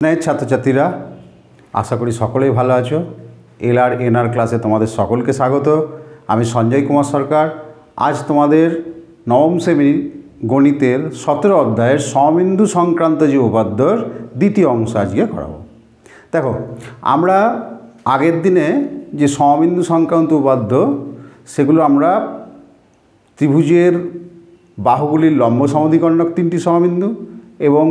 ছাত্রছাত্রীরা আশা করি সকলেই ভালো আছো। এলআর ক্লাসে তোমাদের সকলকে স্বাগত। আমি সঞ্জয় কুমার সরকার। আজ তোমাদের নবম শ্রেণীর গণিতের 17 অধ্যায়ের সমবিন্দু সংক্রান্ত যে উপাদ্যর দ্বিতীয় অংশ আজকে করাবো। দেখো, আমরা আগের দিনে যে সমবিন্দু সংক্রান্ত উপাদ্য সেগুলো আমরা ত্রিভুজের বাহুগুলির লম্ব সমদ্বিখণ্ডক 3টি সমবিন্দু এবং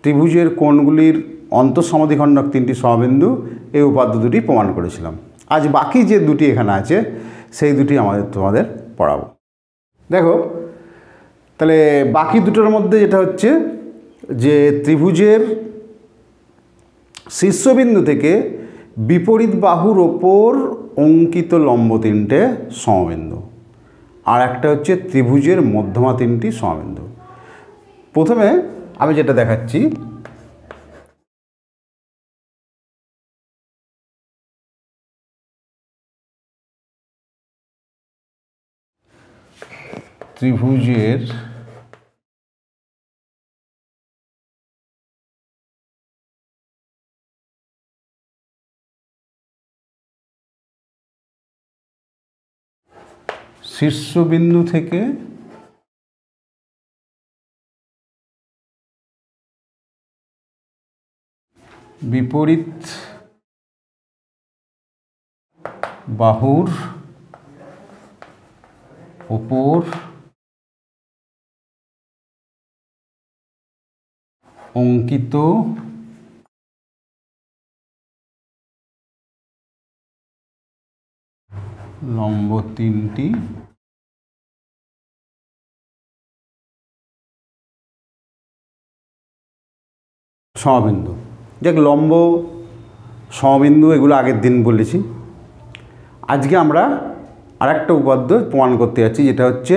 ত্রিভুজের কোণগুলির অন্তঃসমদ্বিখণ্ডক 3টি সমবিন্দু এই উপাদ্য দুটি প্রমাণ করেছিলাম। আজ বাকি যে দুটি এখানে আছে সেই দুটি তোমাদের পড়াবো। দেখো, তাহলে বাকি দুটোর মধ্যে যেটা হচ্ছে যে ত্রিভুজের শীর্ষবিন্দু থেকে বিপরীত বাহুর ওপর অঙ্কিত লম্ব 3টে সমবিন্দু, আর একটা হচ্ছে ত্রিভুজের মধ্যমা 3টি সমবিন্দু। প্রথমে আমি যেটা দেখাচ্ছি, ত্রিভুজের শীর্ষবিন্দু থেকে বিপরীত বাহুর ওপর অঙ্কিত লম্ব 3টি সমবিন্দু। যাক, লম্ব সমবিন্দু এগুলো আগের দিন বলেছি। আজকে আমরা আরেকটা উপাদ্য প্রমাণ করতে যাচ্ছি, যেটা হচ্ছে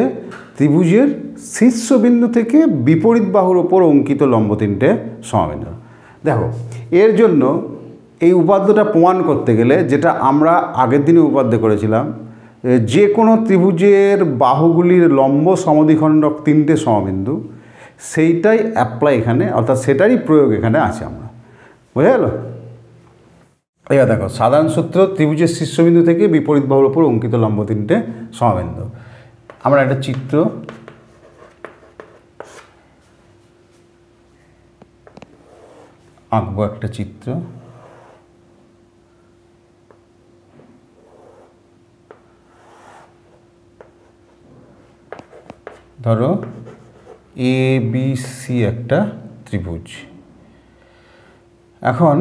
ত্রিভুজের শীর্ষবিন্দু থেকে বিপরীত বাহুর ওপর অঙ্কিত লম্ব 3টে সমবিন্দু। দেখো, এর জন্য এই উপাদ্যটা প্রমাণ করতে গেলে যেটা আমরা আগের দিনে উপাদ্য করেছিলাম, যে কোনো ত্রিভুজের বাহুগুলির লম্ব সমদ্বিখণ্ডক 3টে সমবিন্দু, সেইটাই অ্যাপ্লাই এখানে, অর্থাৎ সেটারই প্রয়োগ এখানে আছে। আমরা বুঝে গেল? এবার দেখো, সাধারণ সূত্র ত্রিভুজের শীর্ষবিন্দু থেকে বিপরীত বাহুর ওপর অঙ্কিত লম্ব 3টে সমবিন্দু। আমরা একটা চিত্র আঁকবো, একটা চিত্র। ধরো ABC একটা ত্রিভুজ। এখন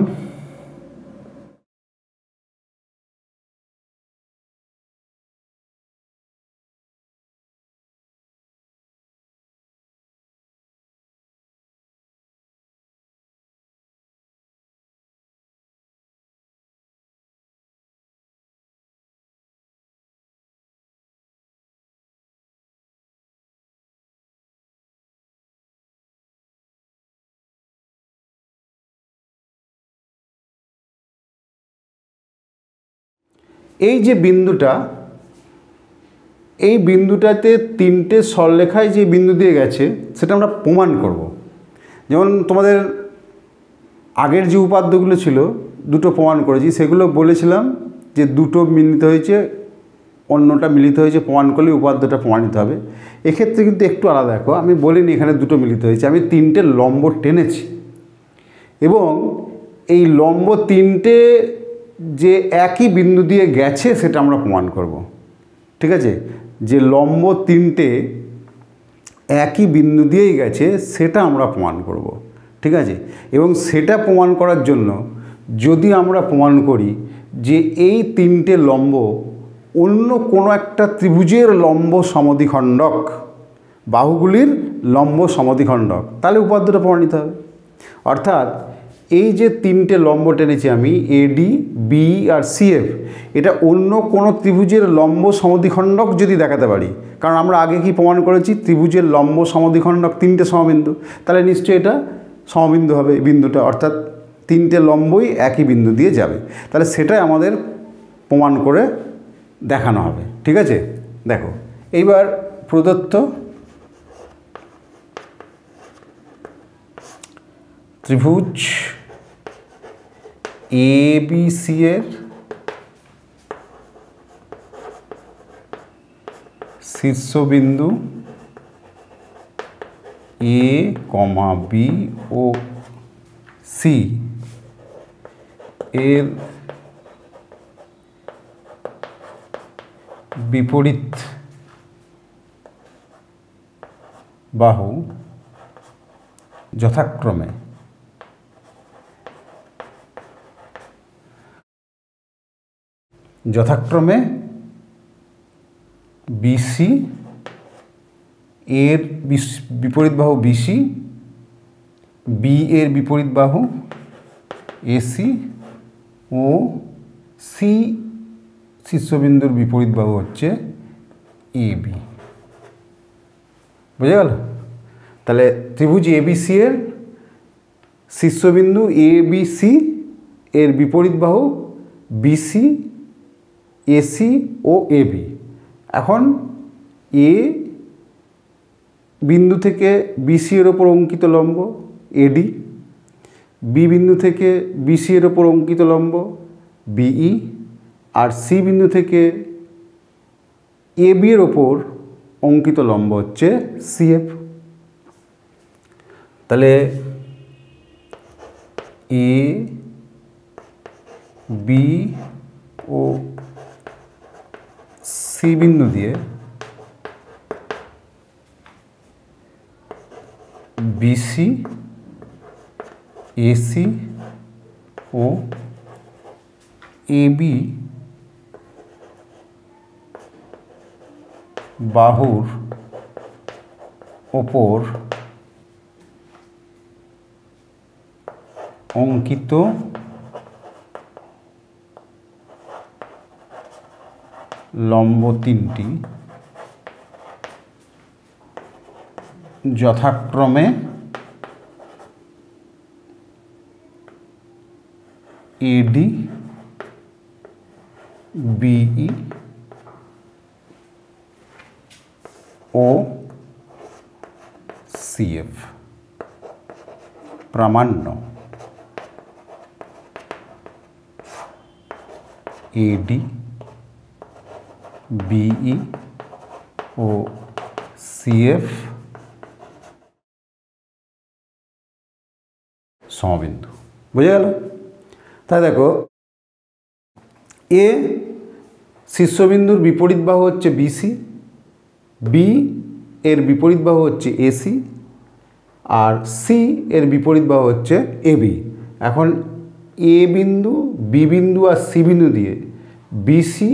এই যে বিন্দুটা, এই বিন্দুটাতে 3টে সরলরেখায় যে বিন্দু দিয়ে গেছে সেটা আমরা প্রমাণ করব। যেমন তোমাদের আগের যে উপাদ্যগুলো ছিল দুটো প্রমাণ করেছি, সেগুলো বলেছিলাম যে দুটো মিলিত হয়েছে, অন্যটা মিলিত হয়েছে, প্রমাণ করলে উপাদ্যটা প্রমাণিত হবে। এক্ষেত্রে কিন্তু একটু আলাদা। দেখো, আমি বলিনি এখানে দুটো মিলিত হয়েছে, আমি 3টে লম্ব টেনেছি এবং এই লম্ব 3টে যে একই বিন্দু দিয়ে গেছে সেটা আমরা প্রমাণ করব। ঠিক আছে? যে লম্ব 3টে একই বিন্দু দিয়েই গেছে সেটা আমরা প্রমাণ করব। ঠিক আছে? এবং সেটা প্রমাণ করার জন্য যদি আমরা প্রমাণ করি যে এই 3টে লম্ব অন্য কোনো একটা ত্রিভুজের লম্ব সমদ্বিখণ্ডক, বাহুগুলির লম্ব সমদ্বিখণ্ডক, তাহলে উপাদ্যটা প্রমাণিত হবে। অর্থাৎ এই যে 3টে লম্ব টেনেছি আমি, AD, BE আর CF, এটা অন্য কোনো ত্রিভুজের লম্ব সমদ্বিখণ্ডক যদি দেখাতে পারি, কারণ আমরা আগে কি প্রমাণ করেছি, ত্রিভুজের লম্ব সমদ্বিখণ্ডক 3টে সমবিন্দু, তাহলে নিশ্চয়ই এটা সমবিন্দু হবে বিন্দুটা, অর্থাৎ 3টে লম্বই একই বিন্দু দিয়ে যাবে। তাহলে সেটাই আমাদের প্রমাণ করে দেখানো হবে। ঠিক আছে? দেখো, এইবার প্রদত্ত ত্রিভুজ এ বি সি এর শীর্ষবিন্দু এ কমা বি ও সি এর বিপরীত বাহু যথাক্রমে বিসি এর বিপরীত বাহু বিসি, বি এর বিপরীত বাহু এসি ও সি শীর্ষবিন্দুর বিপরীত বাহু হচ্ছে এবি। বুঝে গেল? তাহলে ত্রিভুজ এবিসি এর শীর্ষবিন্দু এবিসি এর বিপরীত বাহু বিসি, এসি ও এবি। এখন এ বিন্দু থেকে বিসি এর ওপর অঙ্কিত লম্ব এডি, বি বিন্দু থেকে বিসি এর ওপর অঙ্কিত লম্ব বিই, আর সি বিন্দু থেকে এবি এর ওপর অঙ্কিত লম্ব হচ্ছে সিএফ। তাহলে এ বি ও সি বিন্দু দিয়ে বিসি, এসি ও এবি বাহুর ওপর অঙ্কিত লম্ব তিনটি যথাক্রমে এডি, বিই ও সিএফ। প্রামাণ্য এডি, বিই ও সিএফ সমবিন্দু। বুঝে গেল? তাই দেখো, এ শীর্ষবিন্দুর বিপরীত বাহু হচ্ছে বিসি, বি এর বিপরীত বাহু হচ্ছে এসি, আর সি এর বিপরীত বাহু হচ্ছে এবি। এখন এ বিন্দু, বি বিন্দু আর সি বিন্দু দিয়ে বিসি,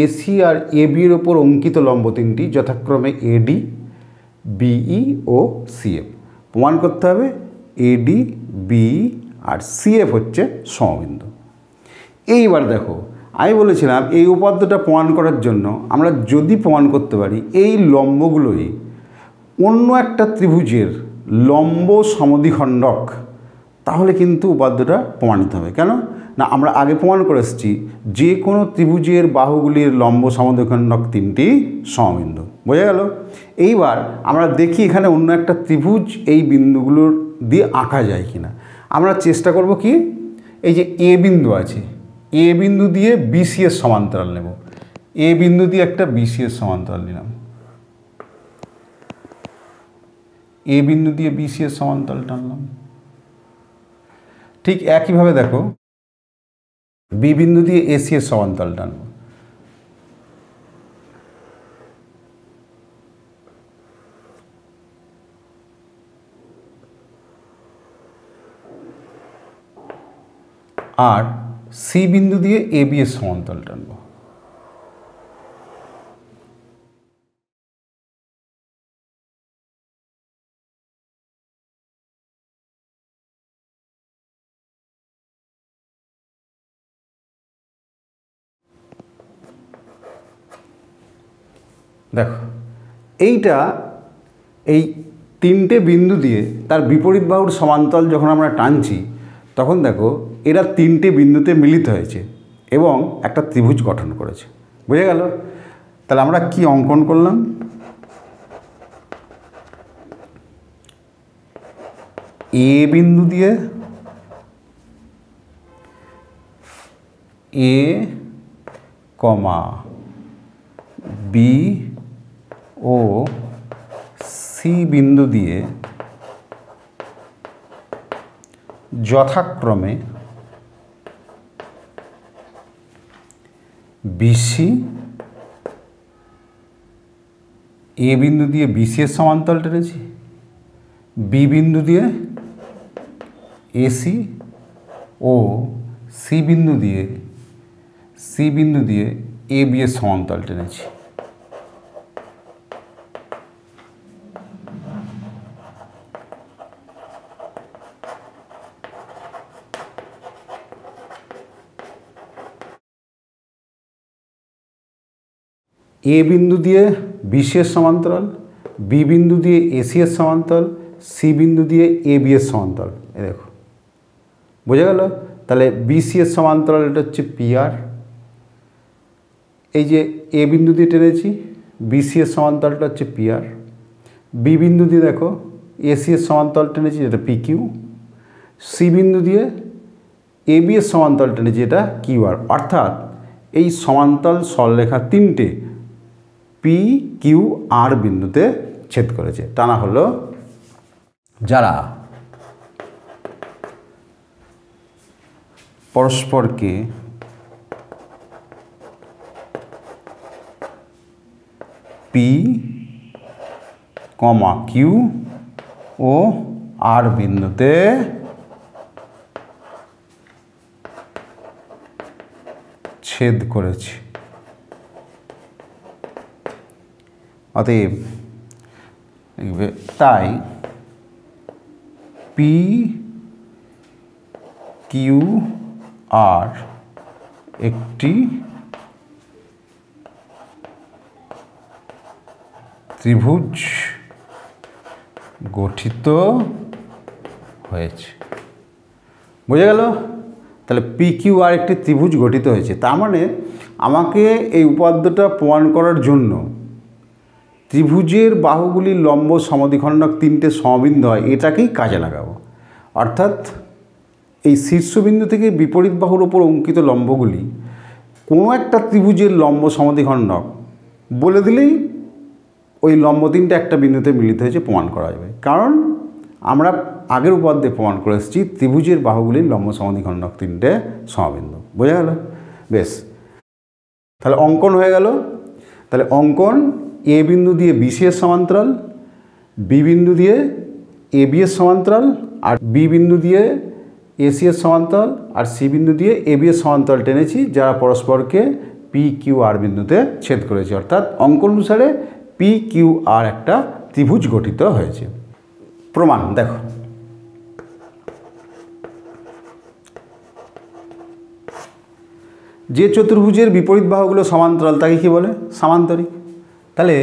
এসি আর এবি এর ওপর অঙ্কিত লম্ব তিনটি যথাক্রমে এডি, বিই ও সিএফ। প্রমাণ করতে হবে এডি, বিই আর সিএফ হচ্ছে সমবিন্দু। এইবার দেখো, আমি বলেছিলাম এই উপাদ্যটা প্রমাণ করার জন্য আমরা যদি প্রমাণ করতে পারি এই লম্বগুলোই অন্য একটা ত্রিভুজের লম্ব সমদ্বিখণ্ডক, তাহলে কিন্তু উপাদ্যটা প্রমাণিত হবে। কেন না, আমরা আগে প্রমাণ করে এসেছি যে কোনো ত্রিভুজের বাহুগুলির লম্ব সমদ্বিখণ্ডক তিনটি সমবিন্দু। বোঝা গেল? এইবার আমরা দেখি এখানে অন্য একটা ত্রিভুজ এই বিন্দুগুলোর দিয়ে আঁকা যায় কিনা। আমরা চেষ্টা করব কি, এই যে এ বিন্দু আছে, এ বিন্দু দিয়ে বিসি এর সমান্তরাল নেব। এ বিন্দু দিয়ে একটা বিসি এর সমান্তরাল নিলাম, এ বিন্দু দিয়ে বিসি এর সমান্তরাল টানলাম। ঠিক একইভাবে দেখো, বি বিন্দু দিয়ে এসি এর সমান্তরাল টানব। আর সি বিন্দু দিয়ে এবি এর সমান্তরাল টানব। দেখো, এইটা এই তিনটে বিন্দু দিয়ে তার বিপরীত বাহুর সমান্তরাল যখন আমরা টানছি, তখন দেখো এরা তিনটে বিন্দুতে মিলিত হয়েছে এবং একটা ত্রিভুজ গঠন করেছে। বুঝে গেল? তাহলে আমরা কি অঙ্কন করলাম? এ বিন্দু দিয়ে এ কমা বি ও সি বিন্দু দিয়ে যথাক্রমে বিসি, এ বিন্দু দিয়ে বিসি এর সমান্তরাল টেনেছি, বি বিন্দু দিয়ে এসি ও সি বিন্দু দিয়ে এ বি এর সমান্তরাল টেনেছি। এ বিন্দু দিয়ে বিসি এর সমান্তরাল, বি বিন্দু দিয়ে এসি এর সমান্তরাল, সি বিন্দু দিয়ে এ বি এর সমান্তরাল। এ দেখো, বোঝা গেল? তাহলে বিসি এর সমান্তরাল এটা হচ্ছে পিআর। এই যে এ বিন্দু দিয়ে টেনেছি, বিসি এর সমান্তরালটা হচ্ছে পিআর। বি বিন্দু দিয়ে দেখো এসি এর সমান্তরাল টেনেছি, যেটা পি কিউ। সি বিন্দু দিয়ে এ বি এর সমান্তরাল টেনেছি, যেটা কিউ আর। অর্থাৎ এই সমান্তরাল সরলরেখা তিনটে পি কিউ আর বিন্দুতে ছেদ করেছে। টানা হলো যারা পরস্পরকে পি কমা কিউ ও আর বিন্দুতে ছেদ করেছে। অতএব তাই পি কিউ আর একটি ত্রিভুজ গঠিত হয়েছে। বোঝা গেল? তাহলে পি কিউ আর একটি ত্রিভুজ গঠিত হয়েছে। তার মানে আমাকে এই উপপাদ্যটা প্রমাণ করার জন্য ত্রিভুজের বাহুগুলির লম্ব সমদ্বিখণ্ডক তিনটে সমবিন্দু হয়, এটাকেই কাজে লাগাবো। অর্থাৎ এই শীর্ষবিন্দু থেকে বিপরীত বাহুর ওপর অঙ্কিত লম্বগুলি কোনো একটা ত্রিভুজের লম্ব সমদ্বিখণ্ডক বলে দিলেই ওই লম্ব তিনটে একটা বিন্দুতে মিলিত হয়েছে প্রমাণ করা যাবে। কারণ আমরা আগের উপপাদ্যে প্রমাণ করে এসেছি ত্রিভুজের বাহুগুলির লম্ব সমদ্বিখণ্ডক তিনটে সমবিন্দু। বোঝা গেল? বেশ, তাহলে অঙ্কন হয়ে গেল। তাহলে অঙ্কন এ বিন্দু দিয়ে বিসি এর সমান্তরাল, বি বিন্দু দিয়ে এ বি এর সমান্তরাল, আর বি বিন্দু দিয়ে এসি এর সমান্তরাল, আর সি বিন্দু দিয়ে এ বি এর সমান্তরাল টেনেছি, যারা পরস্পরকে পি কিউ আর বিন্দুতে ছেদ করেছে। অর্থাৎ অঙ্কন অনুসারে পি কিউ আর একটা ত্রিভুজ গঠিত হয়েছে। প্রমাণ দেখো, যে চতুর্ভুজের বিপরীত বাহুগুলো সমান্তরাল তাকে কি বলে? সামান্তরিক। তাহলে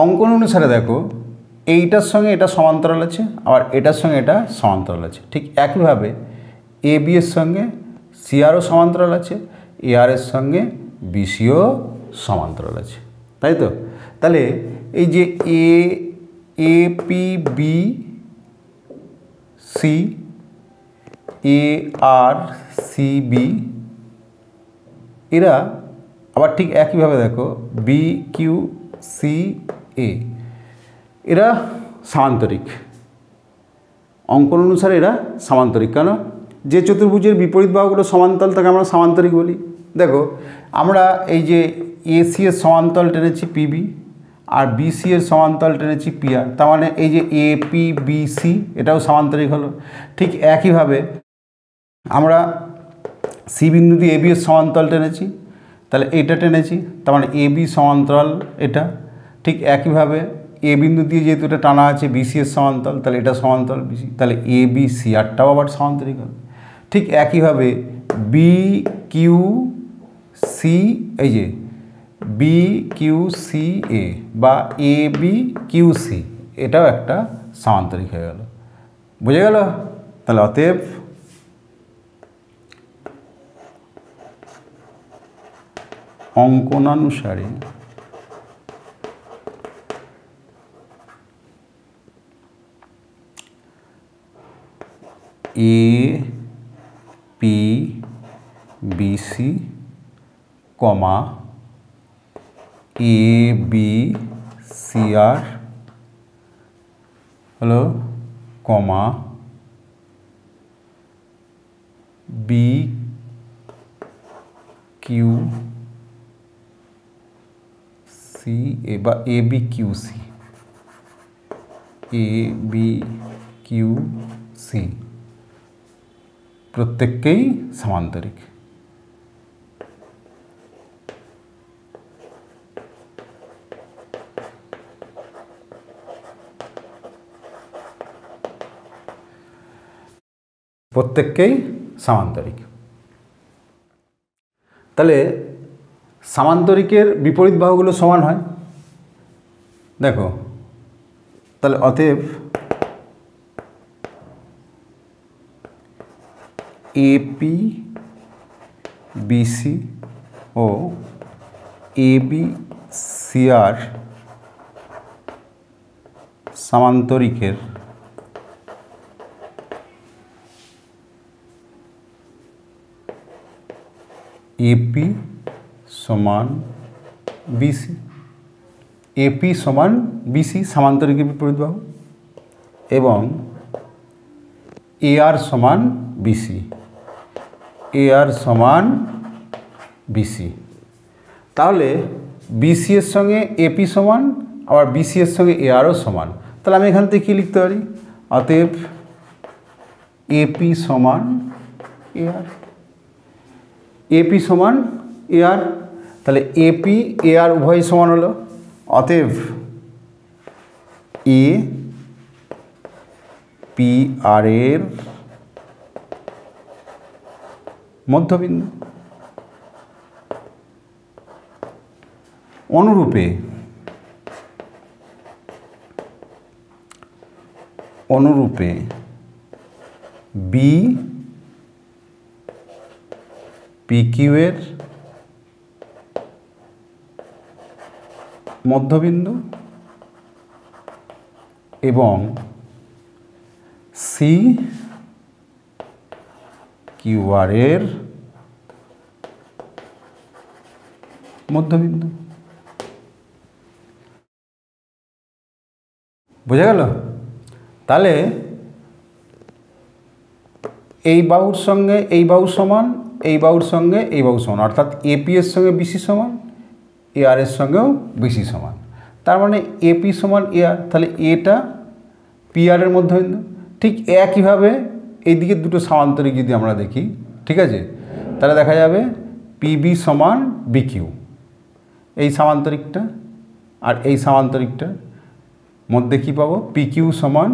অঙ্কন অনুসারে দেখো, এইটার সঙ্গে এটা সমান্তরাল আছে, আবার এটার সঙ্গে এটা সমান্তরাল আছে। ঠিক একইভাবে এ বি এর সঙ্গে সি আরও সমান্তরাল আছে, এ আর এর সঙ্গে বিসিও সমান্তরাল আছে, তাই তো? তাহলে এই যে A P B C, A আর সি বি, এরা আবার ঠিক একইভাবে দেখো বি কিউ সি এ, এরা সামান্তরিক। অঙ্কন অনুসারে এরা সামান্তরিক। কেন? যে চতুর্ভুজের বিপরীত বাহুগুলো সমান্তরাল তাকে আমরা সামান্তরিক বলি। দেখো, আমরা এই যে এসি এর সমান্তরাল টেনেছি পিবি, আর বিসি এর সমান্তরাল টেনেছি পিআর। তার মানে এই যে এ পি বি সি এটাও সামান্তরিক হলো। ঠিক একইভাবে আমরা সি বিন্দু দিয়ে এ বি এর সমান্তরাল টেনেছি, তাহলে এটা টেনেছি, তার মানে এ বি সমান্তরাল এটা। ঠিক একইভাবে এ বিন্দু দিয়ে যেহেতু এটা টানা আছে বিসি এর সমান্তরাল, তাহলে এটা সমান্তরাল বিসি, তাহলে এ বি সি আরটাও আবার সমান্তরিক হবে। ঠিক একইভাবে বি কিউ সি, এই যে বি কিউ সি এ বা এ বি কিউ সি, এটাও একটা সামান্তরিক হয়ে গেল। বুঝে গেল? তাহলে অতএব অঙ্কনানুসারে A P BC comma A B C R হলো কমা বি কিউ সি বা A B Q C, A B Q C প্রত্যেককেই সমান্তরিক। প্রত্যেককেই সমান্তরিক। তাহলে সামান্তরিকের বিপরীত বাহুগুলো সমান হয়। দেখো তাহলে অতএব এপি বিসি ও এবি সিআর সামান্তরিকের এপি সমান বিসি, এপি সমান বিসি সামান্তরিকের বিপরীত বাহু, এবং এআর সমান বিসি, এআর সমান বিসি। তাহলে বিসি এর সঙ্গে এপি সমান, আবার বিসি এর সঙ্গে এআরও সমান। তাহলে আমি এখান থেকে কী লিখতে পারি? অতএব এপি সমান এআর, এপি সমান এআর। তাহলে এপি এআর উভয় সমান হলো, অতএব এ পি আর এর মধ্যবিন্দু। অনুরূপে বি পি কিউ এর মধ্যবিন্দু এবং সি কিউ আর এর মধ্যবিন্দু। বোঝা গেল? তাহলে এই বাহুর সঙ্গে এই বাহু সমান, এই বাহুর সঙ্গে এই বাহু সমান, অর্থাৎ এপি এর সঙ্গে বিসি সমান, এআর এর সঙ্গেও বিসি সমান। তার মানে এপি সমান এআর, তাহলে এটা পি আর এর মধ্যবিন্দু। ঠিক একইভাবে এইদিকে দুটো সমান্তরিক যদি আমরা দেখি, ঠিক আছে, তাহলে দেখা যাবে পিবি সমান বিকিউ, এই সমান্তরিকটা আর এই সমান্তরিকটার মধ্যে কী পাবো? পিকিউ সমান,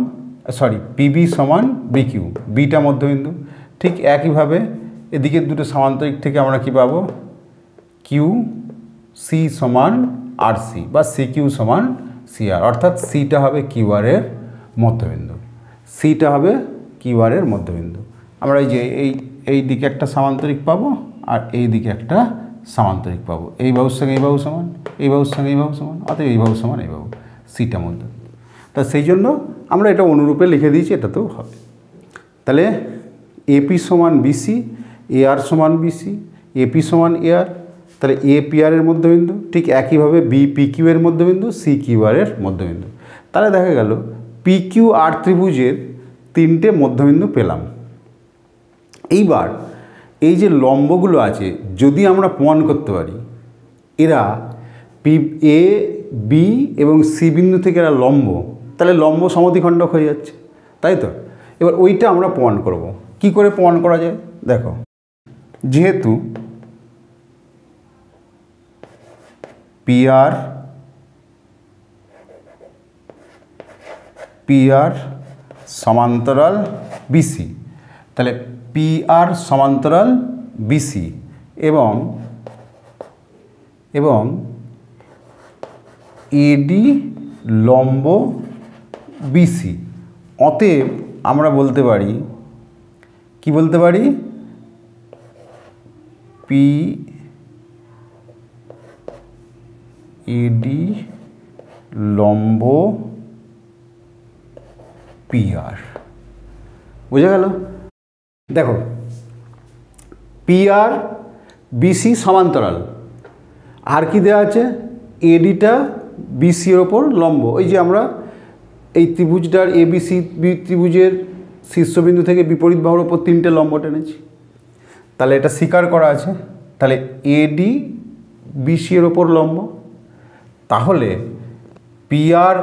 সরি, পিবি সমান বিকিউ, বিটা মধ্যবিন্দু। ঠিক একইভাবে এদিকে দুটো সমান্তরিক থেকে আমরা কী পাবো? কিউ সি সমান আর সি, বা সি কিউ সমান সি আর, অর্থাৎ সিটা হবে কিউ আর এর মধ্যবিন্দু, সিটা হবে কিউ আর এর মধ্যবিন্দু। আমরা এই যে এই দিকে একটা সমান্তরিক পাবো আর এই দিকে একটা সমান্তরিক পাবো, এই বাহুর সঙ্গে এই বাহু সমান, এই বাহুর সঙ্গে এই বাহু সমান, অতএব এই বাহু সমান এই বাহু, সিটা মধ্যবিন্দু। তা সেই জন্য আমরা এটা অনুরূপে লিখে দিয়েছি, এটাতেও হবে। তাহলে এপি সমান বিসি, এআর সমান বিসি, এপি সমান এআর, তাহলে এ পি আর এর মধ্যবিন্দু। ঠিক একইভাবে বি পি কিউ এর মধ্যবিন্দু, সি কিউ আর এর মধ্যবিন্দু। তাহলে দেখা গেল পি কিউ আর ত্রিভুজের তিনটে মধ্যবিন্দু পেলাম। এইবার এই যে লম্বগুলো আছে, যদি আমরা প্রমাণ করতে পারি এরা পি এ বি এবং সি বিন্দু থেকে এরা লম্ব, তাহলে লম্ব সমদ্বিখণ্ডক হয়ে যাচ্ছে, তাই তো? এবার ওইটা আমরা প্রমাণ করব। কি করে প্রমাণ করা যায়? দেখো, যেহেতু পি আর সমান্তরাল বিসি, তাহলে পি আর সমান্তরাল বিসি এবং এডি লম্ব বিসি, অতএব আমরা বলতে পারি, কি বলতে পারি? পি এডি লম্ব পি আর। বোঝা গেল? দেখো, পি আর বিসি সমান্তরাল, আর কি দেওয়া আছে, এডিটা বিসি এর ওপর লম্ব। ওই যে আমরা এই ত্রিভুজটার এবিসি ত্রিভুজের শীর্ষবিন্দু থেকে বিপরীত বাহুর ওপর 3টে লম্ব টেনেছি, তাহলে এটা স্বীকার করা আছে। তাহলে এডি বিসি এর ওপর লম্ব, তাহলে পিআর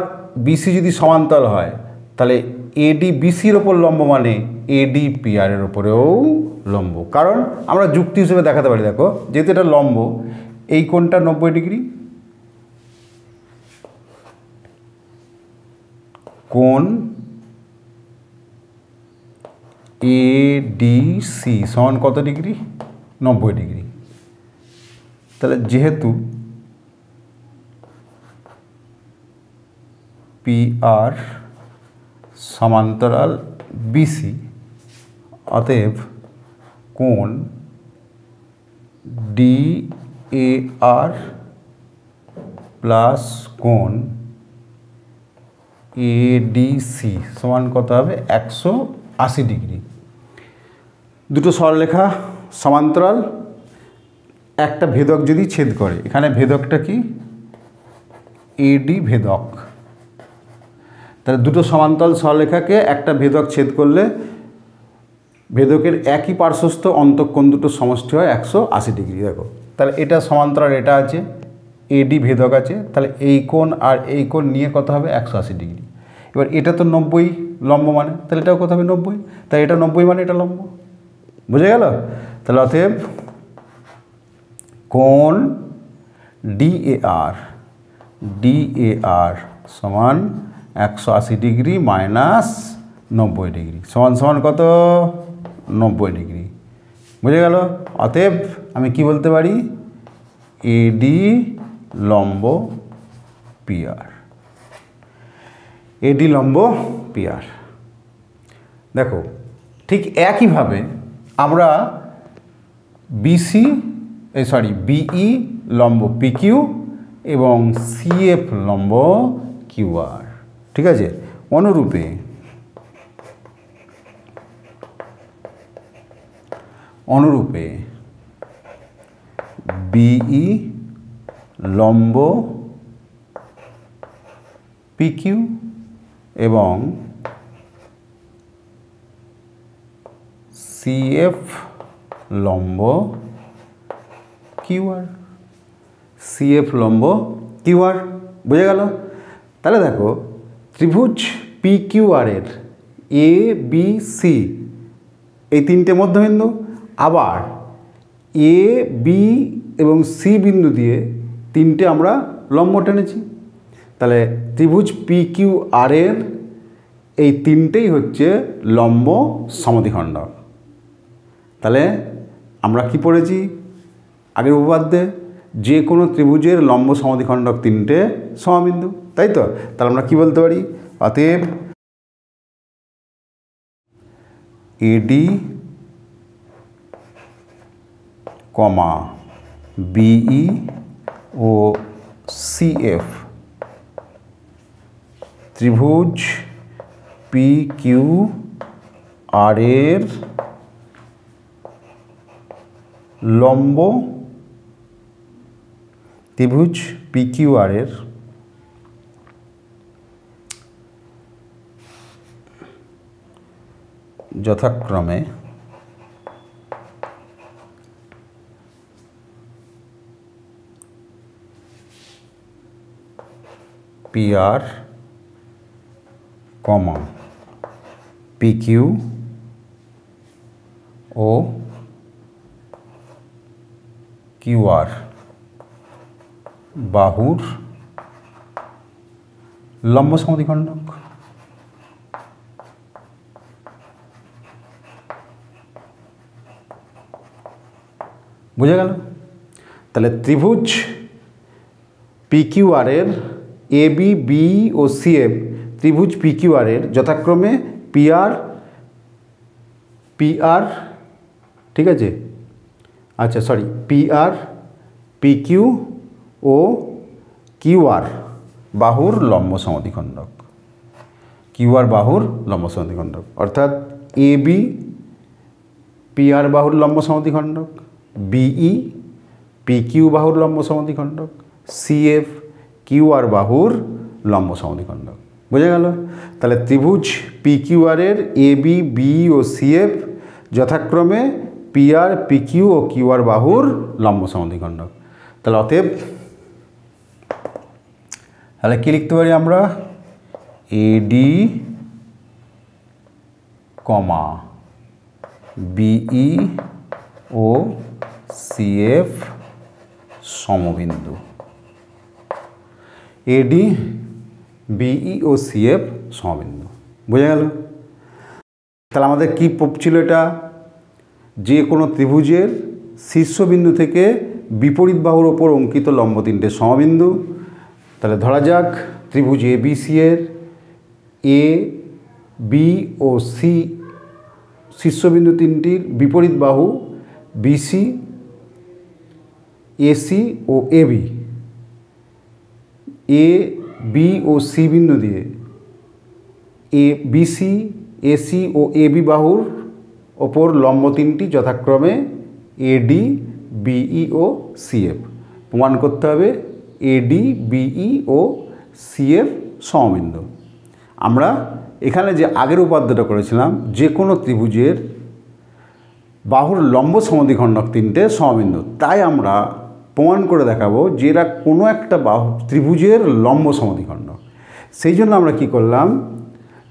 বিসি যদি সমান্তরাল হয় তাহলে এডি বিসির ওপর লম্ব মানে এডি পিআর এর ওপরেও লম্ব। কারণ আমরা যুক্তি হিসেবে দেখাতে পারি, দেখো যেহেতু এটা লম্ব, এই কোণটা 90 ডিগ্রি, কোণ এডিসি সমান কত ডিগ্রি, 90 ডিগ্রি। তাহলে যেহেতু পিআর সমান্তরাল বিসি, অতএব কোণ ডিএআর প্লাস কোণ এডিসি সমান কত হবে, 180 ডিগ্রি। দুটো সরলরেখা সমান্তরাল, একটা ভেদক যদি ছেদ করে, এখানে ভেদকটা কি, এডি ভেদক, তাহলে দুটো সমান্তরাল সরলরেখাকে একটা ভেদক ছেদ করলে ভেদকের একই পার্শ্বস্থ অন্তঃকোণ দুটো সমষ্টি হয় 180 ডিগ্রি। দেখো তাহলে এটা সমান্তরাল, এটা আছে এডি ভেদক আছে, তাহলে এই কোণ আর এই কোণ নিয়ে কত হবে, 180 ডিগ্রি। এবার এটা তো 90 লম্ব মানে, তাহলে এটাও কত হবে 90, তাই এটা 90 মানে এটা লম্ব, বুঝে গেল? তাহলে অতএব কোণ ডিএআর সমান 180 ডিগ্রি মাইনাস 90 ডিগ্রি সমান সমান কত, 90 ডিগ্রি, বুঝে গেল? অতএব আমি কি বলতে পারি, এডি লম্ব পিআর, এডি লম্ব পিআর। দেখো ঠিক একইভাবে আমরা বিই লম্ব পিকিউ এবং সিএফ লম্ব কিউআর, ঠিক আছে, অনুরূপে বিই লম্ব পিকিউ এবং সিএফ লম্ব কিউআর, সিএফ লম্ব কিউআর, বুঝে গেল? তাহলে দেখো ত্রিভুজ পি কিউআর এর এ বি সি এই 3টে মধ্যবিন্দু, আবার এ বি এবং সি বিন্দু দিয়ে 3টে আমরা লম্ব টেনেছি, তাহলে ত্রিভুজ পি কিউআর এর এই 3টেই হচ্ছে লম্ব সমদ্বিখণ্ডক। তাহলে আমরা কি পড়েছি আগের উপপাদ্যে, যে কোনো ত্রিভুজের লম্ব সমদ্বিখণ্ডক 3টে সমবিন্দু, তাই তো? তাহলে আমরা কি বলতে পারি, অতএব এডি কমা বিই ও সিএফ ত্রিভুজ পি কিউ আর এর লম্ব, ত্রিভুজ পি কিউ আর এর যথাক্রমে পিআর কমা পিকিউ ও কিউআর বাহুর লম্ব সমদ্বিখণ্ডক। বুঝে গেল? তাহলে ত্রিভুজ পি কিউ আর এর A B B O C F ত্রিভুজ পি কিউ আর এর যথাক্রমে পিআর, ঠিক আছে, আচ্ছা সরি, পিআর পি কিউ ও কিউআর বাহুর লম্ব সমদ্বিখণ্ডক, কিউআর বাহুর লম্ব সমদ্বিখণ্ডক, অর্থাৎ এ বি পিআর বাহুর লম্ব সমদ্বিখণ্ডক বিই পি কিউ বাহুর লম্ব সমদ্বিখণ্ডক, সিএফ কিউ আর বাহুর লম্ব সমদ্বিখণ্ডক। বোঝা গেল? তাহলে ত্রিভুজ পি কিউ আরের এ বি বিই ও সিএফ যথাক্রমে পি আর পি কিউ ও কিউ আর বাহুর লম্ব সমদ্বিখণ্ডক। তাহলে অতএব তাহলে কী লিখতে পারি আমরা? এডি কমা বিই ও সিএফ সমবিন্দু। এডি বিই ও সিএফ সমবিন্দু। বোঝা গেল? তাহলে আমাদের কী ছিল এটা? যে কোনো ত্রিভুজের শীর্ষবিন্দু থেকে বিপরীত বাহুর ওপর অঙ্কিত লম্ব তিনটে সমবিন্দু। তাহলে ধরা যাক ত্রিভুজ এ বি সি এর এ বি ও সি শীর্ষবিন্দু তিনটির বিপরীত বাহু BC, AC O AB, A B O C বিন্দু দিয়ে এ বিসি এসি ও এবি বাহুর ওপর লম্ব তিনটি যথাক্রমে এডি বিই ও সিএফ। প্রমাণ করতে হবে এডি বিই ও সিএফ সমবিন্দু। আমরা এখানে যে আগের উপাদ্যটা করেছিলাম, যে কোনো ত্রিভুজের বাহুর লম্ব সমদ্বিখণ্ডক তিনটে সমবিন্দু, তাই আমরা প্রমাণ করে দেখাবো যে এরা কোনো একটা বাহু ত্রিভুজের লম্ব সমদ্বিখণ্ডক। সেই জন্য আমরা কি করলাম,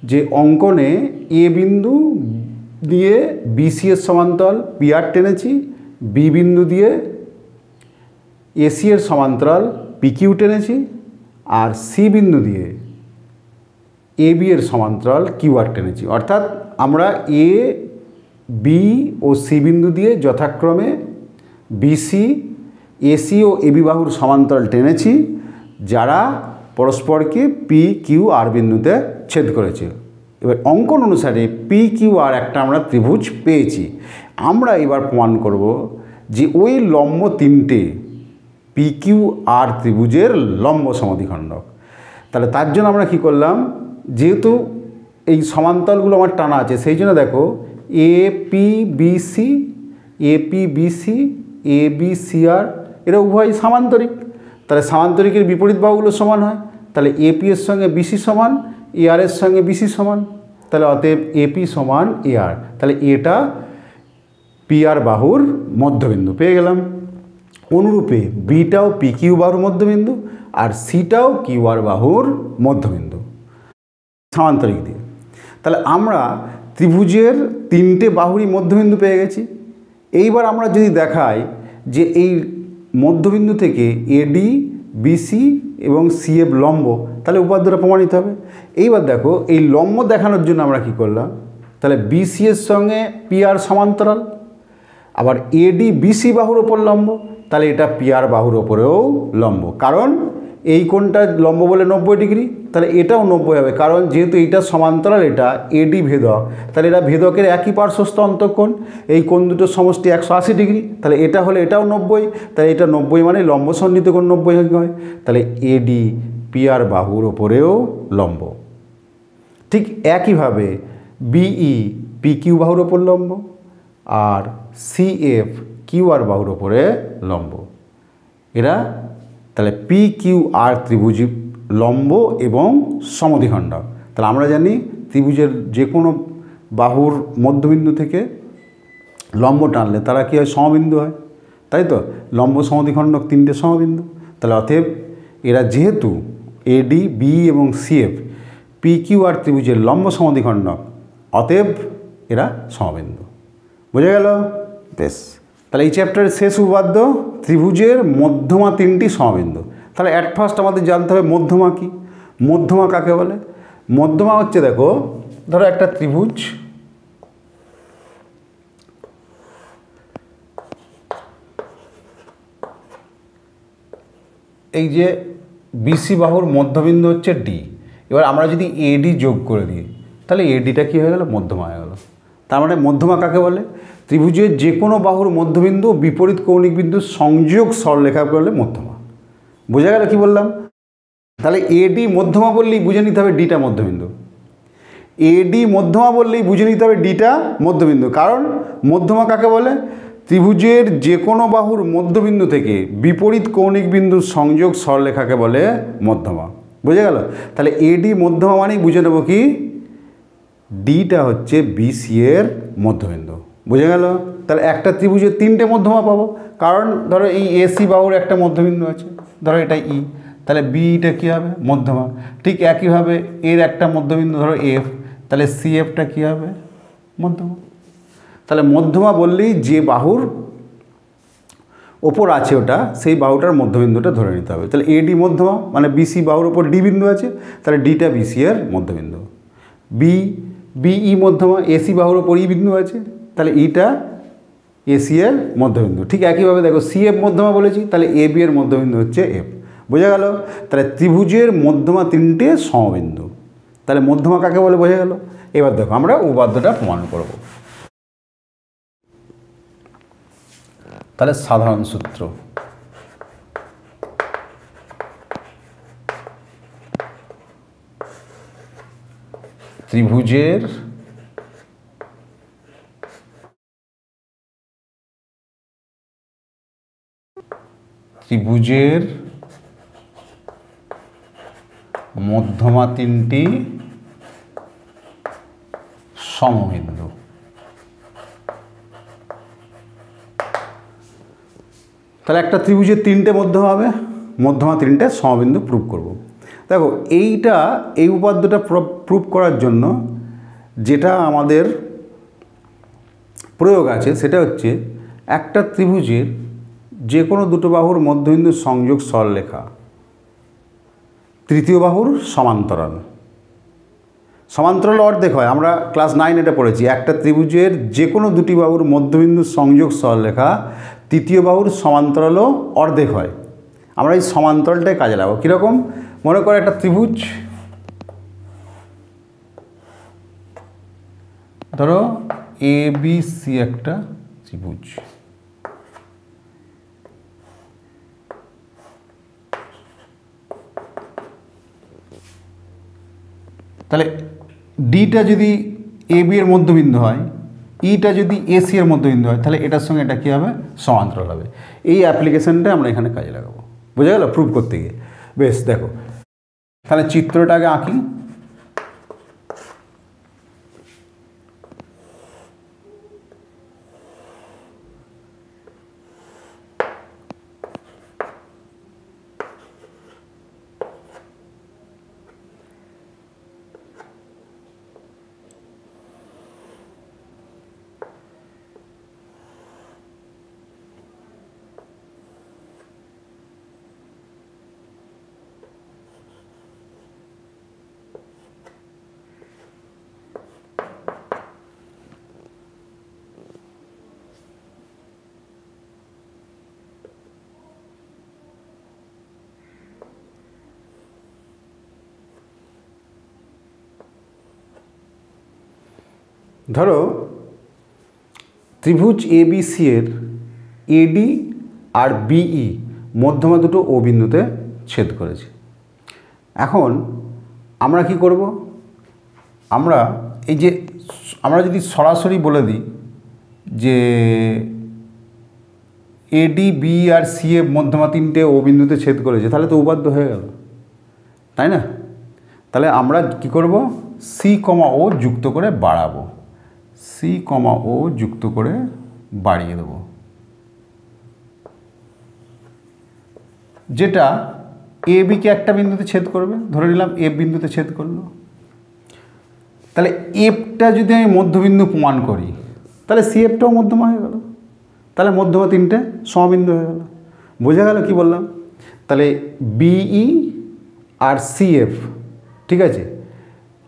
যে অঙ্কনে এ বিন্দু দিয়ে বিসি এর সমান্তরাল পিআর টেনেছি, বি বিন্দু দিয়ে এসি এর সমান্তরাল পিকিউ টেনেছি, আর সি বিন্দু দিয়ে এ বি এর সমান্তরাল কিউআর টেনেছি। অর্থাৎ আমরা এ বি ও সি বিন্দু দিয়ে যথাক্রমে বিসি এসি ও এবি বাহুর সমান্তরাল টেনেছি, যারা পরস্পরকে পি কিউ আর বিন্দুতে ছেদ করেছে। এবার অঙ্কন অনুসারে পি কিউ আর একটা আমরা ত্রিভুজ পেয়েছি। আমরা এবার প্রমাণ করব যে ওই লম্ব তিনটে পি কিউ আর ত্রিভুজের লম্ব সমদ্বিখণ্ডক। তাহলে তার জন্য আমরা কি করলাম, যেহেতু এই সমান্তরালগুলো আমার টানা আছে, সেই জন্য দেখো A P BC, AP BC, A B C R এরা উভয় সামান্তরিক। তাহলে সামান্তরিকের বিপরীত বাহুগুলো সমান হয়। তাহলে এপি এর সঙ্গে বিসি সমান, এ আর এর সঙ্গে বিসি সমান। তাহলে অতএব এপি সমান এ আর। তাহলে এটা পি আর বাহুর মধ্যবিন্দু পেয়ে গেলাম। অনুরূপে বিটাও পি কিউ বাহুর মধ্যবিন্দু, আর সিটাও কিউ আর বাহুর মধ্যবিন্দু সামান্তরিক দিয়ে। তাহলে আমরা ত্রিভুজের তিনটে বাহুরই মধ্যবিন্দু পেয়ে গেছি। এইবার আমরা যদি দেখাই যে এই মধ্যবিন্দু থেকে এডি বিসি এবং সিএফ লম্ব, তাহলে উপাদ্যটা প্রমাণিত হবে। এইবার দেখো এই লম্ব দেখানোর জন্য আমরা কি করলাম, তাহলে বিসি এর সঙ্গে পিআর সমান্তরাল, আবার এডি বিসি বাহুর ওপর লম্ব, তাহলে এটা পিআর বাহুর ওপরেও লম্ব। কারণ এই কোণটা লম্ব বলে 90 ডিগ্রি, তাহলে এটাও 90 হবে। কারণ যেহেতু এইটা সমান্তরাল, এটা এডি ভেদক, তাহলে এটা ভেদকের একই পার্শ্বস্থ অন্তঃকোণ। এই কোণ দুটোর সমষ্টি 180 ডিগ্রি, তাহলে এটা হলে এটাও 90, তাহলে এটা 90 মানে লম্ব সন্নিহিত কোণ 90 হয়। তাহলে এডি পিআর বাহুর ওপরেও লম্ব। ঠিক একইভাবে বিই পি কিউ বাহুর ওপর লম্ব, আর সিএফ কিউ আর বাহুর ওপরে লম্ব। এরা তাহলে পি কিউ আর ত্রিভুজ লম্ব এবং সমদ্বিখণ্ডক। তাহলে আমরা জানি ত্রিভুজের যে কোনো বাহুর মধ্যবিন্দু থেকে লম্ব টানলে তারা কী হয়, সমবিন্দু হয়, তাই তো? লম্ব সমদ্বিখণ্ডক তিনটে সমবিন্দু। তাহলে অতএব এরা যেহেতু এডি বি এবং সিএফ পি কিউ আর ত্রিভুজের লম্ব সমদ্বিখণ্ডক, অতএব এরা সমবিন্দু। বোঝা গেল? বেশ, তাহলে এই চ্যাপ্টারের শেষ উপাদ্য ত্রিভুজের মধ্যমা তিনটি সমবিন্দু। তাহলে অ্যাট ফার্স্ট আমাদের জানতে হবে মধ্যমা কী। মধ্যমা কাকে বলে? মধ্যমা হচ্ছে, দেখো ধরো একটা ত্রিভুজ, এই যে বিসি বাহুর মধ্যবিন্দু হচ্ছে ডি। এবার আমরা যদি এডি যোগ করে দিই, তাহলে এডিটা কী হয়ে গেল, মধ্যমা হয়ে গেল। তার মানে মধ্যমা কাকে বলে? ত্রিভুজের যে কোনো বাহুর মধ্যবিন্দু বিপরীত কৌণিক বিন্দুর সংযোগ সরলরেখা করলে মধ্যমা। বোঝা গেল কি বললাম? তাহলে এডি মধ্যমা বললেই বুঝে নিতে হবে ডিটা মধ্যবিন্দু। এডি মধ্যমা বললেই বুঝে নিতে হবে ডিটা মধ্যবিন্দু। কারণ মধ্যমা কাকে বলে? ত্রিভুজের যে কোনো বাহুর মধ্যবিন্দু থেকে বিপরীত কৌণিক বিন্দুর সংযোগ সরলরেখাকে বলে মধ্যমা। বুঝে গেল? তাহলে এডি মধ্যমা মানেই বুঝে নেব কি ডিটা হচ্ছে বিসি এর মধ্যবিন্দু। বুঝে গেল? তাহলে একটা ত্রিভুজের তিনটে মধ্যমা পাবো, কারণ ধরো এই এসি বাহুর একটা মধ্যবিন্দু আছে, ধরো এটা ই, তাহলে বিটা কী হবে মধ্যমা। ঠিক একইভাবে এর একটা মধ্যবিন্দু ধরো এফ, তাহলে সি এফটা কী হবে মধ্যমা। তাহলে মধ্যমা বললেই যে বাহুর ওপর আছে ওটা, সেই বাহুটার মধ্যবিন্দুটা ধরে নিতে হবে। তাহলে এডি মধ্যমা মানে বিসি বাহুর ওপর ডি বিন্দু আছে, তাহলে ডিটা বিসি এর মধ্যবিন্দু। বিই মধ্যমা, এসি বাহুর ওপর ই বিন্দু আছে, তাহলে ইটা এসি এর মধ্যবিন্দু। ঠিক একইভাবে দেখো সি এফ মধ্যমা বলেছি, তাহলে এ বি এর মধ্যবিন্দু হচ্ছে এফ। বোঝা গেল? তাহলে ত্রিভুজের মধ্যমা তিনটে সমবিন্দু। তাহলে মধ্যমা কাকে বলে বোঝা গেল। এবার দেখো আমরা উপপাদ্যটা প্রমাণ করব। তাহলে সাধারণ সূত্র, ত্রিভুজের মধ্যমা তিনটি সমবিন্দু। তাহলে একটা ত্রিভুজের তিনটে মধ্যমা হবে, মধ্যমা তিনটে সমবিন্দু প্রুভ করব। দেখো এই উপপাদ্যটা প্রুভ করার জন্য যেটা আমাদের প্রয়োগ আছে সেটা হচ্ছে একটা ত্রিভুজের যে কোনো দুটো বাহুর মধ্যবিন্দুর সংযোগ সরলরেখা তৃতীয় বাহুর সমান্তরাল। সমান্তরাল অর্ধেক হয়, আমরা ক্লাস 9 এটা পড়েছি। একটা ত্রিভুজের যে কোনো দুটি বাহুর মধ্যবিন্দুর সংযোগ সরলরেখা তৃতীয় বাহুর সমান্তরালও অর্ধেক হয়। আমরা এই সমান্তরালটাই কাজে লাগাবো। কীরকম? মনে করো একটা ত্রিভুজ, ধরো এ বি সি একটা ত্রিভুজ, তাহলে ডিটা যদি এ বি এর মধ্যবিন্দু হয়, ইটা যদি এসি এর মধ্যবিন্দু হয়, তাহলে এটার সঙ্গে এটা কী হবে সমান্তরাল হবে। এই অ্যাপ্লিকেশনটা আমরা এখানে কাজে লাগাবো। বোঝা গেল? প্রুভ করতে গিয়ে। বেশ, দেখো তাহলে চিত্রটা আগে আঁকি। ধরো ত্রিভুজ এবিসি এর এডি আর বিই মধ্যমা দুটো ও বিন্দুতে ছেদ করেছে। এখন আমরা কি করব? আমরা যদি সরাসরি বলে দিই যে এডি বি আর সি এ মধ্যমা তিনটে ও বিন্দুতে ছেদ করেছে, তাহলে তো উপপাদ্য হয়ে গেল, তাই না? তাহলে আমরা কি করব? সি কমা ও যুক্ত করে বাড়াবো, সি কমা ও যুক্ত করে বাড়িয়ে দেব, যেটা এ বিকে একটা বিন্দুতে ছেদ করবে। ধরে নিলাম এফ বিন্দুতে ছেদ করলো। তাহলে এফটা যদি আমি মধ্যবিন্দু প্রমাণ করি, তাহলে সি এফটাও মধ্যমা হয়ে গেল, তাহলে মধ্যমা তিনটে সমবিন্দু হয়ে গেল। বোঝা গেল কি বললাম? তাহলে বিই আর সি এফ, ঠিক আছে,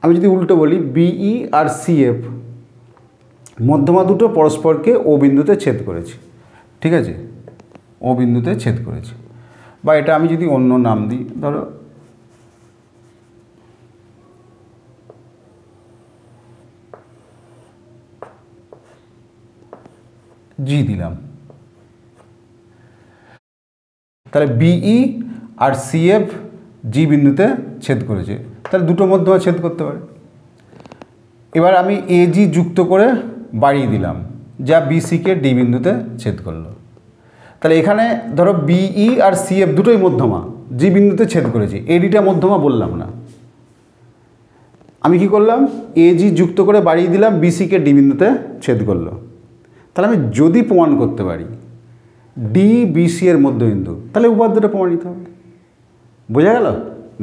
আমি যদি উল্টো বলি বিই আর সি এফ মধ্যমা দুটো পরস্পরকে ও বিন্দুতে ছেদ করেছে, ঠিক আছে, ও বিন্দুতে ছেদ করেছে। বা এটা আমি যদি অন্য নাম দিই, ধরো জি দিলাম, তাহলে বিই আর সি এফ জি বিন্দুতে ছেদ করেছে, তাহলে দুটো মধ্যমা ছেদ করতে পারে। এবার আমি এ জি যুক্ত করে বাড়িয়ে দিলাম, যা বিসিকে ডি বিন্দুতে ছেদ করলো। তাহলে এখানে ধরো বিই আর সিএফ দুটোই মধ্যমা, জি বিন্দুতে ছেদ করেছি, এডিটা মধ্যমা বললাম না, আমি কি করলাম এজি যুক্ত করে বাড়িয়ে দিলাম বিসিকে ডি বিন্দুতে ছেদ করলো। তাহলে আমি যদি প্রমাণ করতে পারি ডি বিসি এর মধ্যবিন্দু, তাহলে উপপাদ্যটা প্রমাণিত হবে। বোঝা গেল?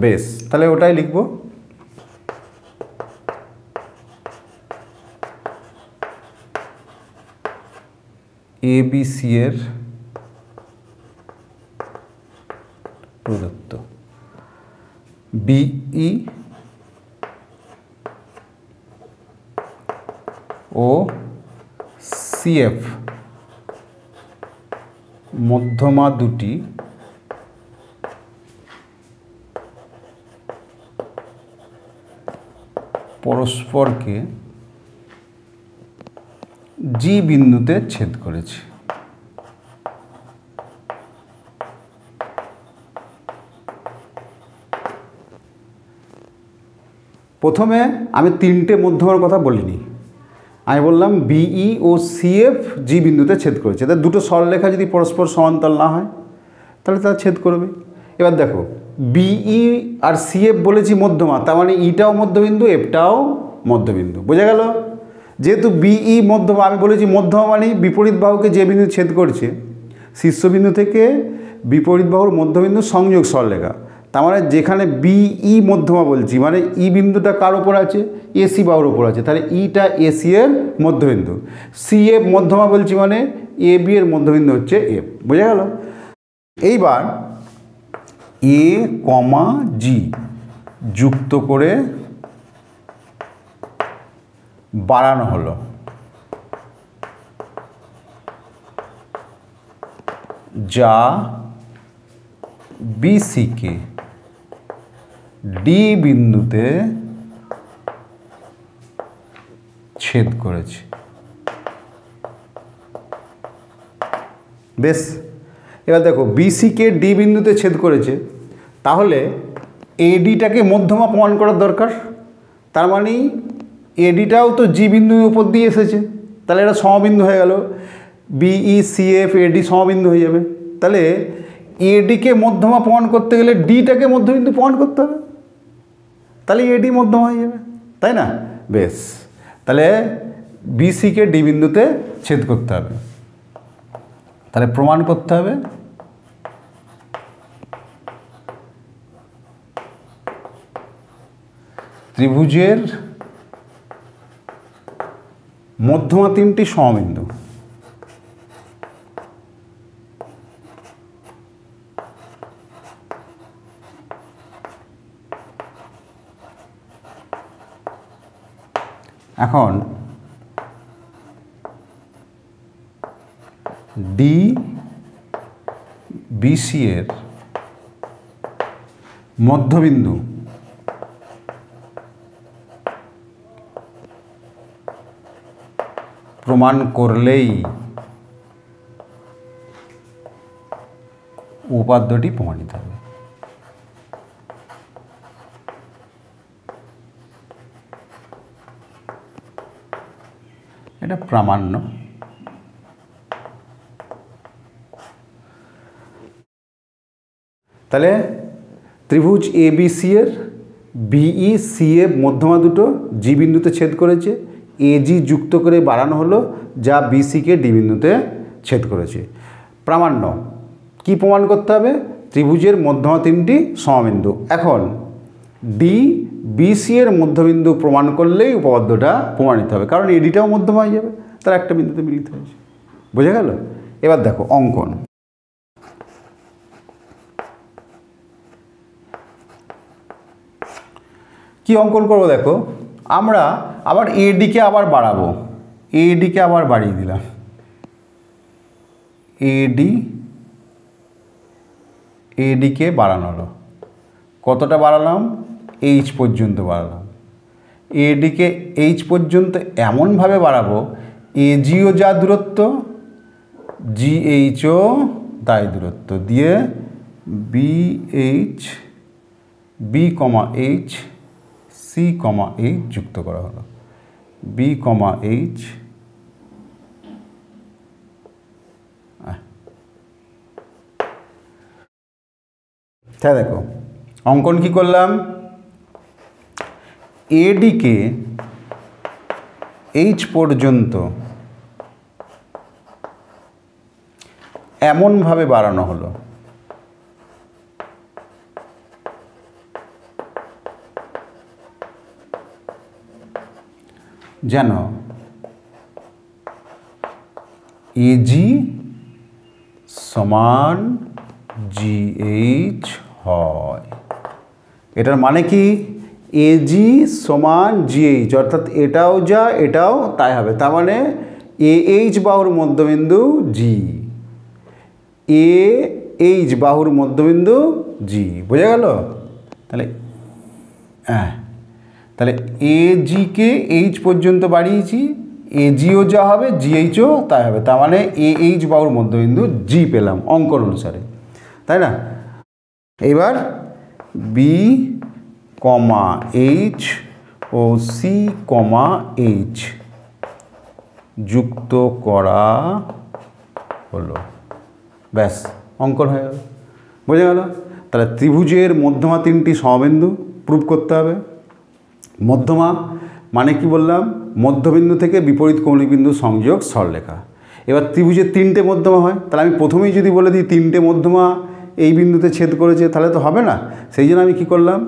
বেশ, তাহলে ওটাই লিখব। এ বি সি এর প্রদত্ত বিই ও সিএফ মধ্যমা দুটি পরস্পরকে জি বিন্দুতে ছেদ করেছে। প্রথমে আমি তিনটে মধ্যমার কথা বলিনি, আমি বললাম বিই ও সিএফ জি বিন্দুতে ছেদ করেছে। তার দুটো সরলরেখা যদি পরস্পর সমান্তরাল না হয় তাহলে তারা ছেদ করবে। এবার দেখো বিই আর সিএফ বলেছি মধ্যমা, তার মানে ইটাও মধ্যবিন্দু, এফটাও মধ্যবিন্দু। বোঝা গেল? যেহেতু বিই মধ্যমা, আমি বলেছি মধ্যমা মানে বিপরীত বাহুকে যে বিন্দু ছেদ করছে শীর্ষবিন্দু থেকে বিপরীত বাহুর মধ্যবিন্দু সংযোগ সরলরেখা। তার মানে যেখানে বিই মধ্যমা বলছি মানে ই বিন্দুটা কার ওপর আছে? এসি বাহুর ওপর আছে, তাহলে ইটা এসি এর মধ্যবিন্দু। সিএফ মধ্যমা বলছি মানে এ বি এর মধ্যবিন্দু হচ্ছে এফ। বোঝা গেল? এইবার এ কমা জি যুক্ত করে বাড়ানো হলো, যা বিসিকে ডি বিন্দুতে ছেদ করেছে। বেশ, এবার দেখো বিসিকে ডি বিন্দুতে ছেদ করেছে, তাহলে এডিটাকে মধ্যমা প্রমাণ করার দরকার। তার মানে এডিটাও তো জি বিন্দুর উপর দিয়ে এসেছে, তাহলে এটা সমবিন্দু হয়ে গেল, বিই সিএফ এডি সমবিন্দু হয়ে যাবে। তাহলে এডিকে মধ্যমা প্রমাণ করতে গেলে ডিটাকে মধ্যবিন্দু প্রমাণ করতে হবে, তাহলে এডি মধ্যমা হয়ে যাবে, তাই না? বেশ, তাহলে বিসিকে ডি বিন্দুতে ছেদ করতে হবে, তাহলে প্রমাণ করতে হবে ত্রিভুজের মধ্যমা তিনটি সমবিন্দু। এখন ডি বিসি এর মধ্যবিন্দু প্রমাণ করলেই উপপাদ্যটি প্রমাণিত হবে। এটা প্রামাণ্য। তাহলে ত্রিভুজ এ বি সি এর বিই সিএফ মধ্যমা দুটো জি বিন্দুতে ছেদ করেছে, এজি যুক্ত করে বাড়ানো হলো, যা বিসিকে ডি বিন্দুতে ছেদ করেছে। প্রামাণ্য কি প্রমাণ করতে হবে? ত্রিভুজের মধ্যমা তিনটি সমবিন্দু। এখন ডি বিসি এর মধ্যবিন্দু প্রমাণ করলেই উপপাদ্যটা প্রমাণিত হবে, কারণ এডিটাও মধ্যমা হয়ে যাবে, তার একটা বিন্দুতে মিলিত হয়েছে। বোঝা গেল? এবার দেখো অঙ্কন। কি অঙ্কন করবো দেখো, আমরা আবার এডিকে আবার বাড়াবো, এডিকে আবার বাড়িয়ে দিলাম, এডিকে বাড়ানো হলো। কতটা বাড়ালাম? এইচ পর্যন্ত বাড়ালাম। এডিকে এইচ পর্যন্ত এমনভাবে বাড়াবো এজিও যা দূরত্ব জিএইচও তাই দূরত্ব দিয়ে BH B comma H C comma H যুক্ত করা হলো। বি কমা এইচ তাই দেখো অঙ্কন কি করলাম, এডিকে এইচ পর্যন্ত এমনভাবে বাড়ানো হলো যেন এজি সমান জিএইচ হয়। এটার মানে কি, এজি সমান জিএইচ, অর্থাৎ এটাও যা এটাও তাই হবে। তার মানে এইচ বাহুর মধ্যবিন্দু জি, এইচ বাহুর মধ্যবিন্দু জি, বোঝা গেল? তাহলে তাহলে এজিকে এইচ পর্যন্ত বাড়িয়েছি, এজিও যা হবে জিএইচও তাই হবে। তার মানে এইচ বাহুর মধ্যবিন্দু জি পেলাম অঙ্কন অনুসারে, তাই না? এবার বি কমা এইচ ও সি কমা এইচ যুক্ত করা হলো, ব্যাস অঙ্কন হয়ে গেল। বোঝা গেল? তাহলে ত্রিভুজের মধ্যমা তিনটি সমবিন্দু প্রুভ করতে হবে। মধ্যমা মানে কি বললাম, মধ্যবিন্দু থেকে বিপরীত কৌণিক বিন্দু সংযোগ সরলরেখা। এবার ত্রিভুজের তিনটে মধ্যমা হয়, তাহলে আমি প্রথমেই যদি বলে দিই তিনটে মধ্যমা এই বিন্দুতে ছেদ করেছে, তাহলে তো হবে না। সেই জন্য আমি কী করলাম,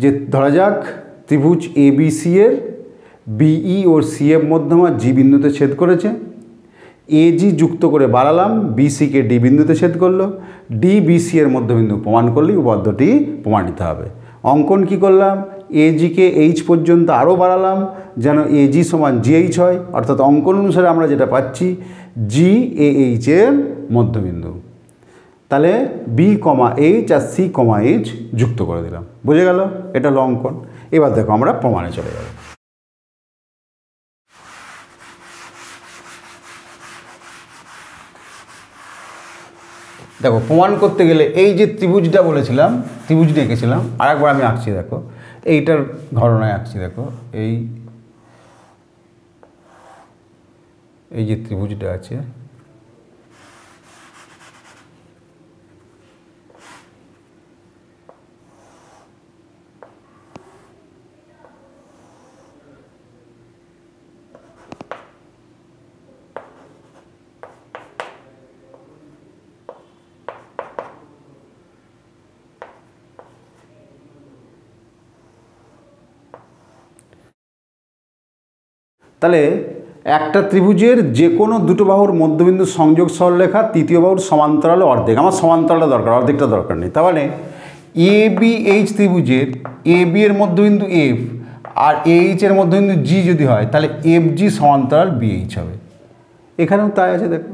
যে ধরা যাক ত্রিভুজ এবিসি এর বিই ও সিএফ মধ্যমা জি বিন্দুতে ছেদ করেছে, এজি যুক্ত করে বাড়ালাম, বিসিকে ডি বিন্দুতে ছেদ করলো, ডি বিসি এর মধ্যবিন্দু প্রমাণ করলেই উপপাদ্যটি প্রমাণিত হবে। অঙ্কন কি করলাম, এজিকে এইচ পর্যন্ত আরও বাড়ালাম যেন এজি সমান জিএইচ হয়, অর্থাৎ অঙ্কন অনুসারে আমরা যেটা পাচ্ছি জি এইচ এর মধ্যবিন্দু। তাহলে B comma H R C comma H যুক্ত করে দিলাম। বুঝে গেল? এটা হলো অঙ্কন। এবার দেখো আমরা প্রমাণে চলে যাব। দেখো প্রমাণ করতে গেলে এই যে ত্রিভুজটা বলেছিলাম, ত্রিভুজটা এঁকেছিলাম, আরেকবার আমি আঁকছি। দেখো এইটার ঘটনায় আঁকছি। দেখো এই যে ত্রিভুজটা আছে, তাহলে একটা ত্রিভুজের যে কোনো দুটো বাহুর মধ্যবিন্দু সংযোগ সরলরেখা তৃতীয় বাহুর সমান্তরালে অর্ধেক। আমার সমান্তরালটা দরকার, অর্ধেকটা দরকার নেই। তাহলে এ বি এইচ ত্রিভুজের এ বি এর মধ্যবিন্দু এফ আর এইচ এর মধ্যবিন্দু জি যদি হয়, তাহলে এফ জি সমান্তরাল বিএইচ হবে। এখানেও তাই আছে। দেখো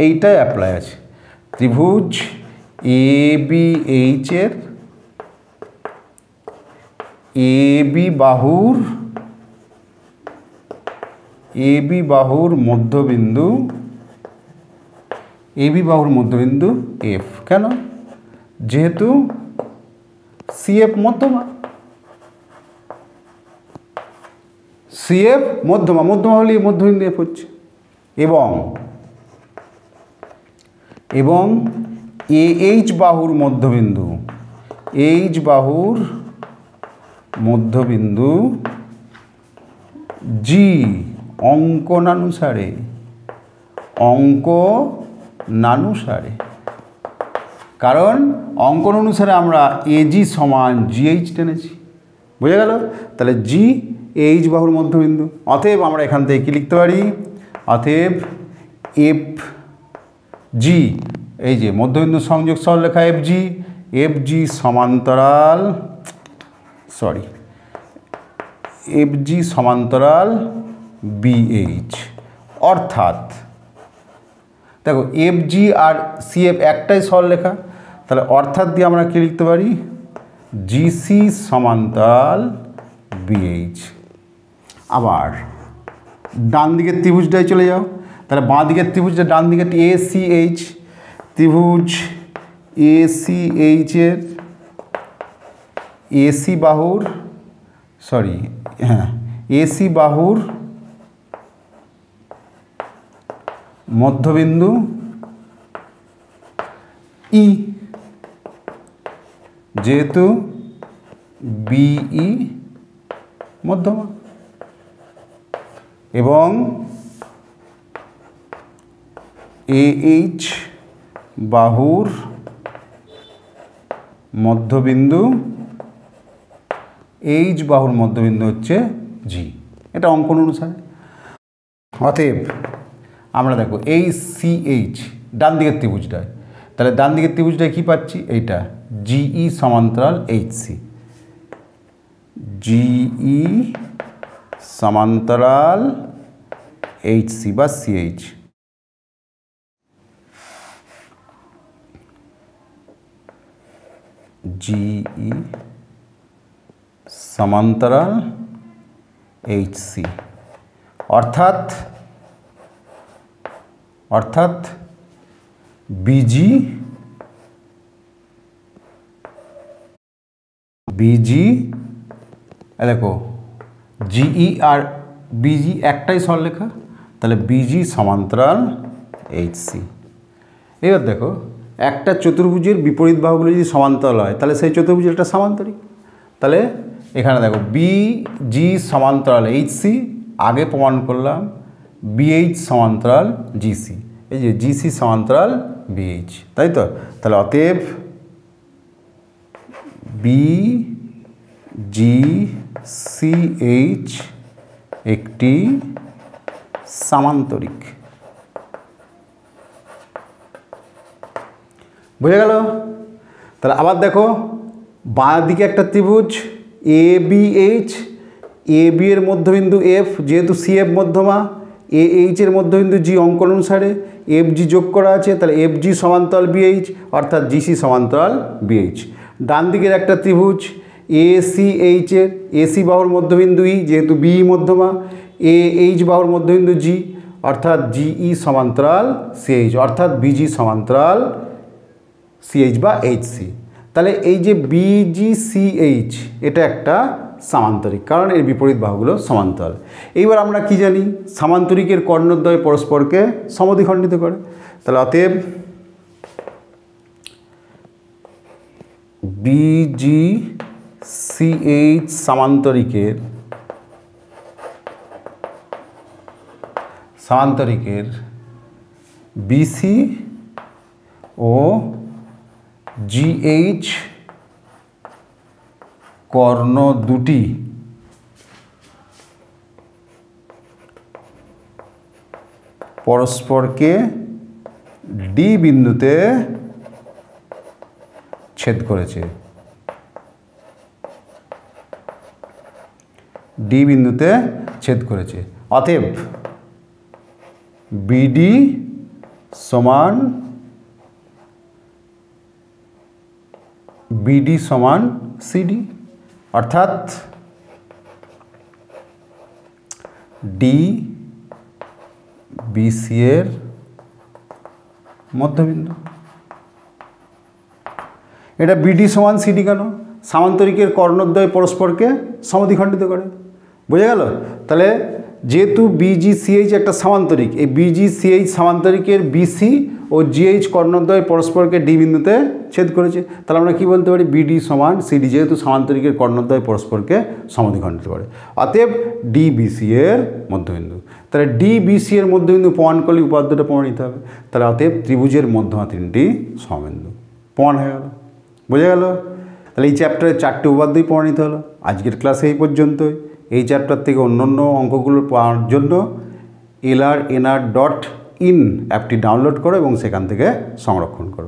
এইটাই অ্যাপ্লাই আছে। ত্রিভুজ এ বি এইচ এর এ বি বাহুর মধ্যবিন্দু এফ। কেন? যেহেতু সিএফ মধ্যমা, মধ্যমা হলে মধ্যবিন্দু এফ হচ্ছে। এবং এইচ বাহুর মধ্যবিন্দু জি অঙ্কনানুসারে কারণ অঙ্কন অনুসারে আমরা এজি সমান জিএইচ টেনেছি। বোঝা গেল? তাহলে জি এইচ বাহুর মধ্যবিন্দু। অতএব আমরা এখান থেকে কী লিখতে পারি, অতএব এফ জি, এই যে মধ্যবিন্দু সংযোগ সরলরেখা এফ জি সমান্তরাল বিএইচ। অর্থাৎ দেখো এফ জি আর সিএফ একটাই সরলরেখা, তাহলে অর্থাৎ দিয়ে আমরা কী লিখতে পারি, জিসি সমান্তরাল বিএইচ। আবার ডান দিকের ত্রিভুজটায় চলে যাও, তাহলে বাঁ দিকের ত্রিভুজটা, ডান দিকের এসিএইচ ত্রিভুজ এসিএইচের এসি বাহুর মধ্যবিন্দু ই, যেহেতু বিই মধ্যমা এবং AH বাহুর মধ্যবিন্দু, H বাহুর মধ্যবিন্দু হচ্ছে G, এটা অঙ্কন অনুসারে। অতএব আমরা দেখো এই CH ডান দিকের ত্রিভুজটায়, তাহলে ডান দিকের ত্রিভুজটায় কী পাচ্ছি, এইটা GE সমান্তরাল HC, GE সমান্তরাল HC বা CH। GE সমান্তরাল HC অর্থাৎ BG দেখো GE আর BG একটাই সরলরেখা, তাহলে BG সমান্তরাল HC। এবার দেখো একটা চতুর্ভুজের বিপরীত বাহুগুলো যদি সমান্তরাল হয় তাহলে সেই চতুর্ভুজের একটা সামান্তরিক। তাহলে এখানে দেখো BG সমান্তরাল HC আগে প্রমাণ করলাম, BH সমান্তরাল GC, এই যে GC সমান্তরাল BH, তাই তো। তাহলে অতএব BGCH একটি সামান্তরিক। বুঝে গেল? তাহলে আবার দেখো বাঁ দিকে একটা ত্রিভুজ ABH, AB এর মধ্যবিন্দু F, যেহেতু CF মধ্যমা, AH এর মধ্যবিন্দু G অঙ্কন অনুসারে FG যোগ করা আছে, তাহলে FG সমান্তরাল BH অর্থাৎ GC সমান্তরাল BH। ডান দিকের একটা ত্রিভুজ ACH এর AC বাহুর মধ্যবিন্দু E, যেহেতু BE মধ্যমা, AH বাহুর মধ্যবিন্দু G অর্থাৎ GE সমান্তরাল CH অর্থাৎ BG সমান্তরাল CH বা HC। তাহলে এই যে BGCH এটা একটা সামান্তরিক, কারণ এর বিপরীত বাহুগুলো সমান্তরাল। এইবার আমরা কি জানি, সামান্তরিকের কর্ণদ্বয় পরস্পরকে সমদ্বিখণ্ডিত করে। তাহলে অতএব BGCH সামান্তরিকের BC ও GH কর্ণ দুটি পরস্পরকে D বিন্দুতে ছেদ করেছে, D বিন্দুতে ছেদ করেছে। অতএব BD সমান CD অর্থাৎ DBC এর মধ্যবিন্দু। এটা BD সমান CD কেন? সামান্তরিকের কর্ণদ্বয় পরস্পরকে সমদ্বিখণ্ডিত করে। বুঝে গেল? তাহলে যেহেতু BGCH একটা সামান্তরিক, এই BGCH সামান্তরিকের BC ও GH কর্ণদ্বয় পরস্পরকে D বিন্দুতে ছেদ করেছে, তাহলে আমরা কি বলতে পারি, BD সমান CD, যেহেতু সামান্তরিকের কর্ণদ্বয় পরস্পরকে সমদ্বিখণ্ডিত করে। অতএব DBC এর মধ্যবিন্দু। তাহলে DBC এর মধ্যবিন্দু প্রমাণ করলে উপাদ্যটা প্রমাণিত হবে। তাহলে অতএব ত্রিভুজের মধ্যমা তিনটি সমবিন্দু প্রমাণ হয়ে গেল। বুঝে গেল? তাহলে এই চ্যাপ্টারের 4টে উপাদ্যই প্রমাণিত হলো। আজকের ক্লাসে এই পর্যন্তই। এই চ্যাপ্টার থেকে অন্যান্য অঙ্কগুলো পাওয়ার জন্য LRNR.in অ্যাপটি ডাউনলোড করো এবং সেখান থেকে সংরক্ষণ করো।